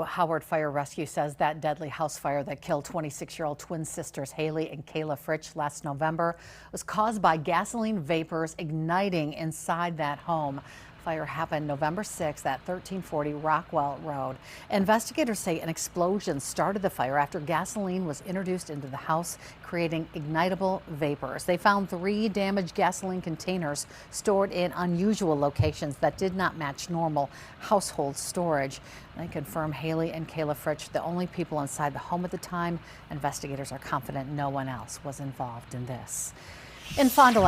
Howard Fire Rescue says that deadly house fire that killed 26-year-old twin sisters Haley and Kayla Fritsch last November was caused by gasoline vapors igniting inside that home. Fire happened November 6th at 1340 Rockwell Road. Investigators say an explosion started the fire after gasoline was introduced into the house, creating ignitable vapors. They found 3 damaged gasoline containers stored in unusual locations that did not match normal household storage. They confirm Haley and Kayla Fritsch, the only people inside the home at the time. Investigators are confident no one else was involved in this. In Fond du Lac